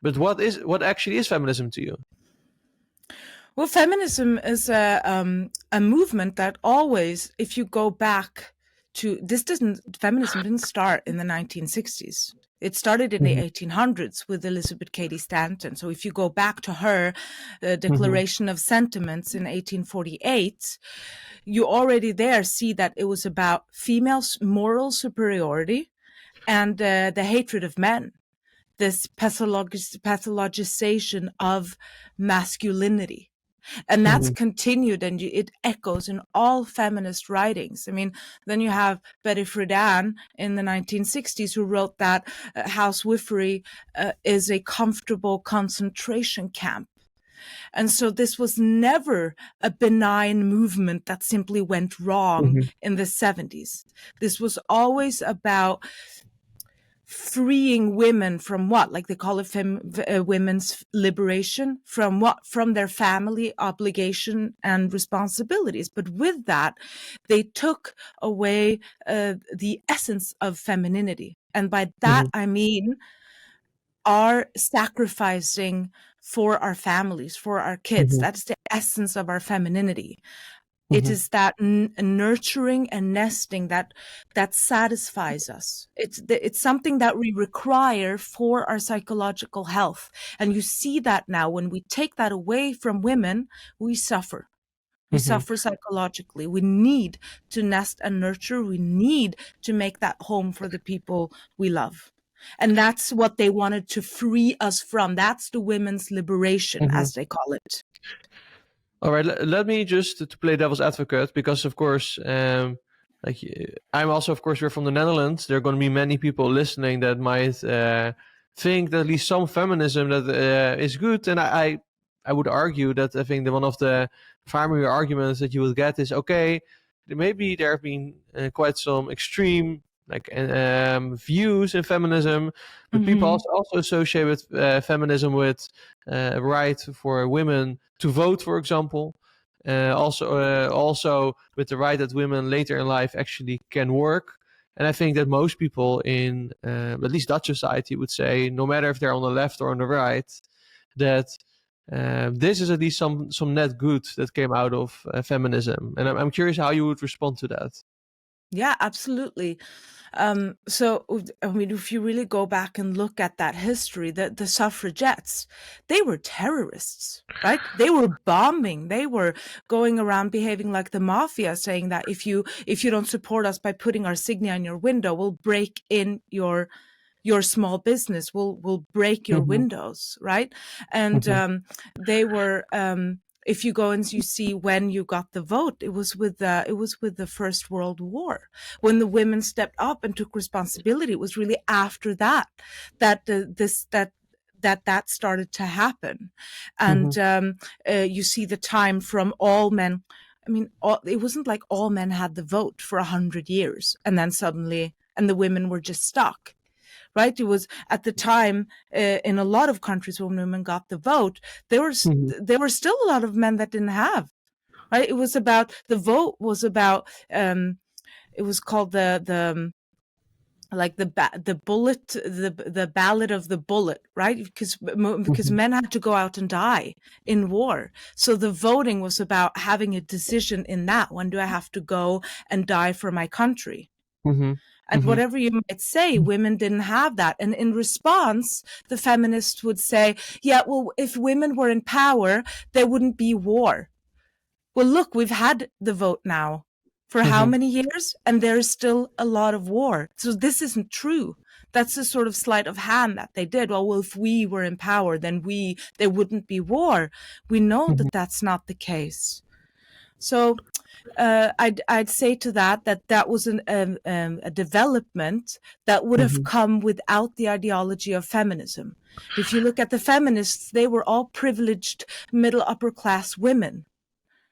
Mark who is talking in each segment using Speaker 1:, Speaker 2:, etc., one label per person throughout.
Speaker 1: But what actually is feminism to you?
Speaker 2: Well, feminism is a movement that always, if you go back to feminism didn't start in the 1960s. It started in the 1800s with Elizabeth Cady Stanton. So if you go back to her Declaration of Sentiments in 1848, you already there see that it was about females' moral superiority and the hatred of men, this pathologization of masculinity. And that's continued, and it echoes in all feminist writings. I mean, then you have Betty Friedan in the 1960s who wrote that housewifery is a comfortable concentration camp. And so this was never a benign movement that simply went wrong in the 70s. This was always about freeing women from what, like they call it women's liberation, from what? From their family obligation and responsibilities. But with that, they took away the essence of femininity. And by that, I mean our sacrificing for our families, for our kids. That's the essence of our femininity. It is that nurturing and nesting that satisfies us. It's something that we require for our psychological health. And you see that now when we take that away from women, we suffer. We suffer psychologically. We need to nest and nurture. We need to make that home for the people we love. And that's what they wanted to free us from. That's the women's liberation, as they call it.
Speaker 1: All right, let me just to play devil's advocate, because of course, like I'm also, of course, we're from the Netherlands. There are going to be many people listening that might think that at least some feminism that is good, and I would argue that I think that one of the primary arguments that you will get is, okay, maybe there have been quite some extreme views in feminism, but people also associate with feminism with right for women to vote, for example. Also with the right that women later in life actually can work. And I think that most people in at least Dutch society would say, no matter if they're on the left or on the right, that this is at least some net good that came out of feminism. And I'm curious how you would respond to that.
Speaker 2: Yeah, absolutely. So, I mean, if you really go back and look at that history, the suffragettes, they were terrorists, right? They were bombing. They were going around behaving like the mafia, saying that if you don't support us by putting our insignia on your window, we'll break in your small business. We'll break your windows, right? And they were. If you go and you see when you got the vote, it was with the First World War, when the women stepped up and took responsibility. It was really after that started to happen, and you see the time from all men. I mean, it wasn't like all men had the vote for 100 years, and then suddenly, and the women were just stuck. Right? It was at the time in a lot of countries when women got the vote, there were still a lot of men that didn't have. Right? It was about the vote was about it was called the bullet, the ballot of the bullet, right? Because men had to go out and die in war. So the voting was about having a decision in that. When do I have to go and die for my country? And whatever you might say, women didn't have that. And in response, the feminists would say, yeah, well, if women were in power, there wouldn't be war. Well, look, we've had the vote now for how many years? And there is still a lot of war. So this isn't true. That's the sort of sleight of hand that they did. Well, if we were in power, then there wouldn't be war. We know that that's not the case. So I'd say to that was a development that would have come without the ideology of feminism. If you look at the feminists, they were all privileged middle upper class women,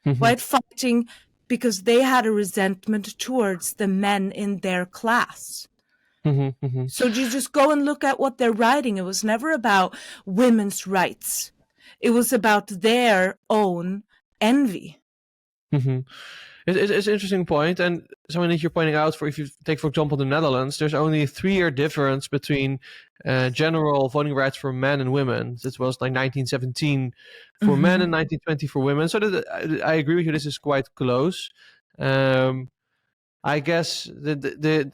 Speaker 2: right, fighting because they had a resentment towards the men in their class. So you just go and look at what they're writing. It was never about women's rights. It was about their own envy.
Speaker 1: It's an interesting point, and something that you're pointing out. For if you take, for example, the Netherlands, there's only a 3-year difference between general voting rights for men and women. This was like 1917 for men and 1920 for women. So I agree with you. This is quite close. I guess it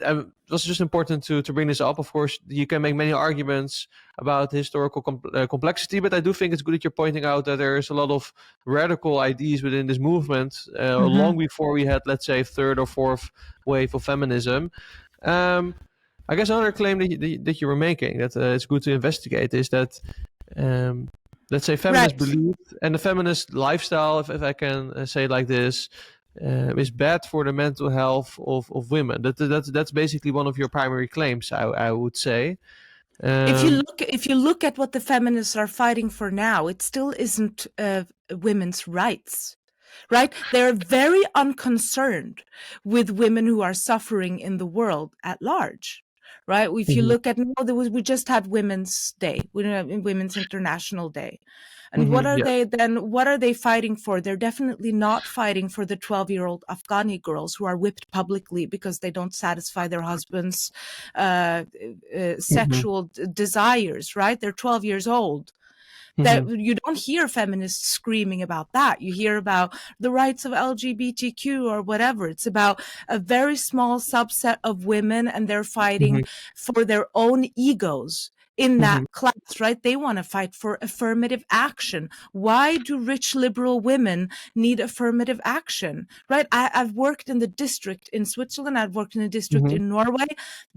Speaker 1: was just important to bring this up. Of course, you can make many arguments about historical complexity, but I do think it's good that you're pointing out that there's a lot of radical ideas within this movement long before we had, let's say, third or fourth wave of feminism. I guess another claim that you were making that it's good to investigate is that, let's say, feminist belief and the feminist lifestyle, if I can say it like this, is bad for the mental health of women. That's basically one of your primary claims, I would say.
Speaker 2: If you look at what the feminists are fighting for now, it still isn't women's rights, right? They're very unconcerned with women who are suffering in the world at large. Right. If you look at we just had Women's Day, Women's International Day. And what are they then? What are they fighting for? They're definitely not fighting for the 12-year-old Afghani girls who are whipped publicly because they don't satisfy their husband's sexual desires, right? They're 12 years old. That you don't hear feminists screaming about that. You hear about the rights of LGBTQ or whatever. It's about a very small subset of women, and they're fighting for their own egos in that class, right? They want to fight for affirmative action. Why do rich liberal women need affirmative action, right? I've worked in the district in Switzerland. I've worked in a district in Norway.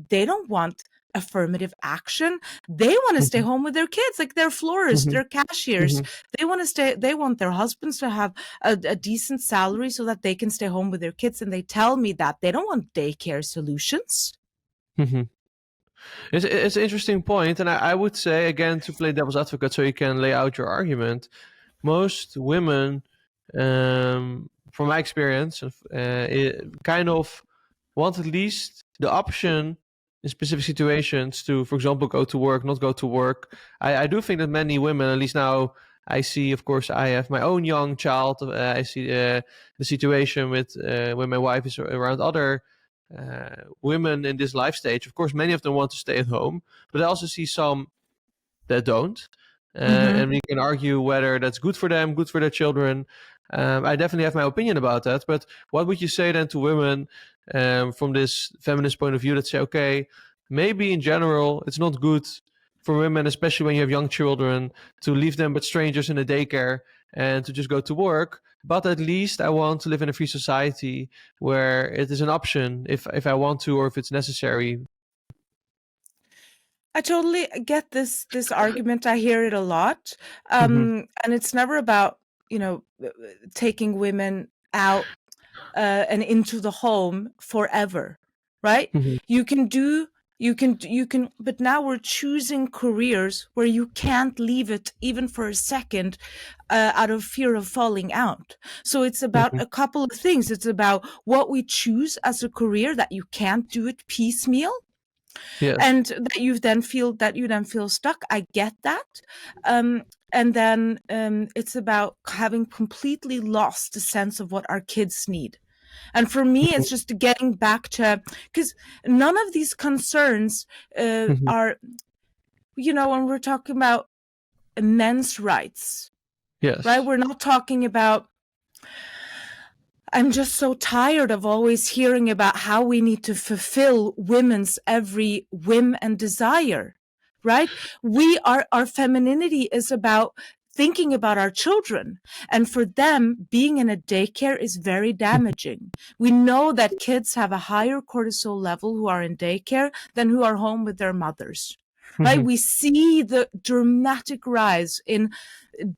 Speaker 2: They don't want affirmative action. They want to stay home with their kids, like they're florists, they're cashiers. They want to stay, they want their husbands to have a decent salary so that they can stay home with their kids. And they tell me that they don't want daycare solutions.
Speaker 1: It's an interesting point, and I would say, again, to play devil's advocate so you can lay out your argument, most women, from my experience, kind of want at least the option in specific situations to, for example, go to work, not go to work. I do think that many women, at least now I see, of course, I have my own young child. I see the situation with when my wife is around other women in this life stage. Of course, many of them want to stay at home, but I also see some that don't. And we can argue whether that's good for them, good for their children. I definitely have my opinion about that. But what would you say then to women from this feminist point of view that say, okay, maybe in general, it's not good for women, especially when you have young children, to leave them with strangers in a daycare and to just go to work. But at least I want to live in a free society where it is an option if I want to or if it's necessary.
Speaker 2: I totally get this argument. I hear it a lot. And it's never about, taking women out and into the home forever, right? You can, but now we're choosing careers where you can't leave it even for a second out of fear of falling out. So it's about a couple of things. It's about what we choose as a career, that you can't do it piecemeal. Yes. And that you then feel stuck. I get that. And then it's about having completely lost the sense of what our kids need. And for me, it's just getting back to, because none of these concerns are, when we're talking about men's rights, yes, right? We're not talking about, I'm just so tired of always hearing about how we need to fulfill women's every whim and desire, right? Our femininity is about thinking about our children. And for them, being in a daycare is very damaging. We know that kids have a higher cortisol level who are in daycare than who are home with their mothers. Right? We see the dramatic rise in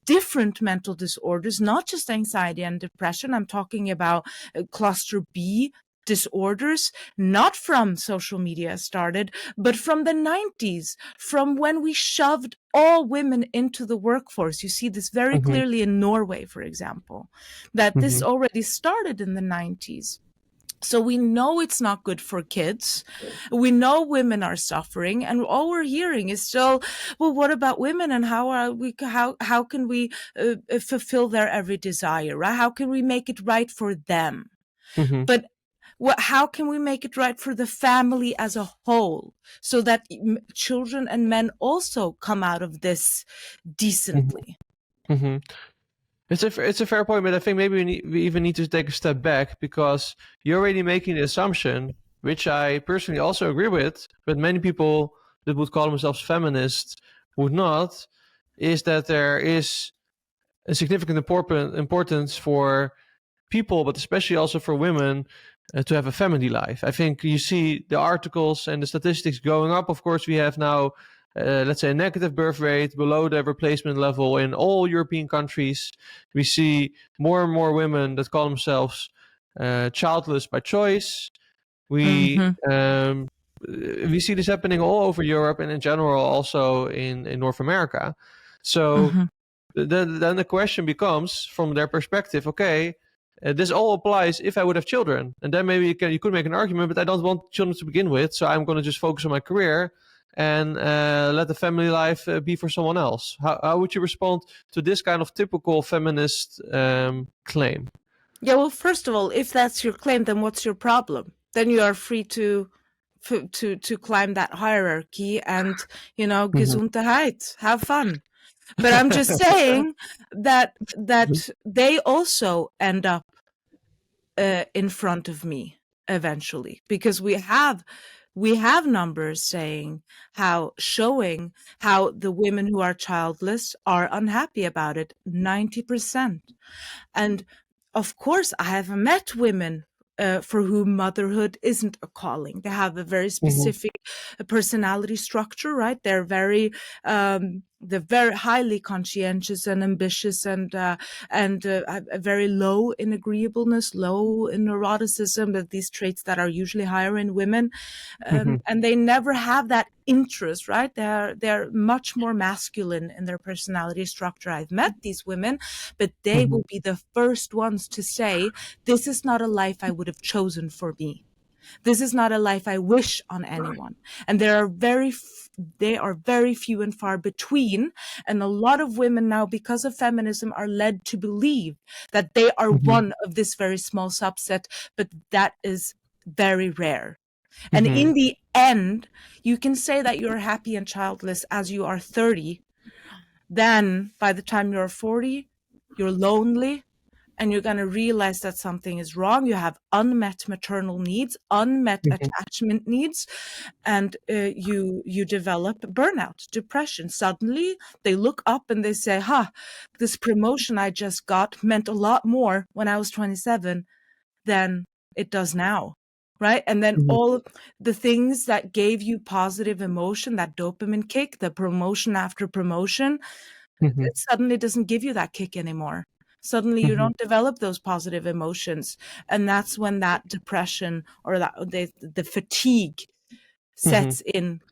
Speaker 2: different mental disorders, not just anxiety and depression. I'm talking about cluster B disorders, not from social media started, but from the 90s, from when we shoved all women into the workforce. You see this very clearly in Norway, for example, that this already started in the 90s. So we know it's not good for kids. We know women are suffering, and all we're hearing is still, well, what about women, and how can we fulfill their every desire? Right? How can we make it right for them?
Speaker 1: Mhm.
Speaker 2: But how can we make it right for the family as a whole, so that children and men also come out of this decently?
Speaker 1: Mhm. It's a fair point, but I think maybe we even need to take a step back, because you're already making the assumption, which I personally also agree with, but many people that would call themselves feminists would not, is that there is a significant importance for people, but especially also for women, to have a family life. I think you see the articles and the statistics going up. Of course, we have now, let's say, a negative birth rate below the replacement level in all European countries. We see more and more women that call themselves childless by choice. We we see this happening all over Europe, and in general also in North America. So then the question becomes, from their perspective, okay, this all applies if I would have children, and then maybe you could make an argument, but I don't want children to begin with, so I'm going to just focus on my career and let the family life be for someone else. How would you respond to this kind of typical feminist claim?
Speaker 2: Yeah, well, first of all, if that's your claim, then what's your problem? Then you are free to climb that hierarchy and, Gesundheit, have fun. But I'm just saying that they also end up in front of me eventually, because we have numbers showing how the women who are childless are unhappy about it, 90%. And of course, I have met women for whom motherhood isn't a calling. They have a very specific personality structure, right? They're very highly conscientious and ambitious, and very low in agreeableness, low in neuroticism, that these traits that are usually higher in women. And they never have that interest, right? They're much more masculine in their personality structure. I've met these women, but they will be the first ones to say, this is not a life I would have chosen for me. This is not a life I wish on anyone. And they are very few and far between. And a lot of women now, because of feminism, are led to believe that they are one of this very small subset, but that is very rare. And in the end, you can say that you're happy and childless as you are 30. Then by the time you're 40, you're lonely, and you're going to realize that something is wrong. You have unmet maternal needs, unmet attachment needs, and you develop burnout, depression. Suddenly they look up and they say, this promotion I just got meant a lot more when I was 27 than it does now. Right? And then all the things that gave you positive emotion, that dopamine kick, the promotion after promotion, it suddenly doesn't give you that kick anymore. Suddenly you don't develop those positive emotions. And that's when that depression or that the fatigue sets in,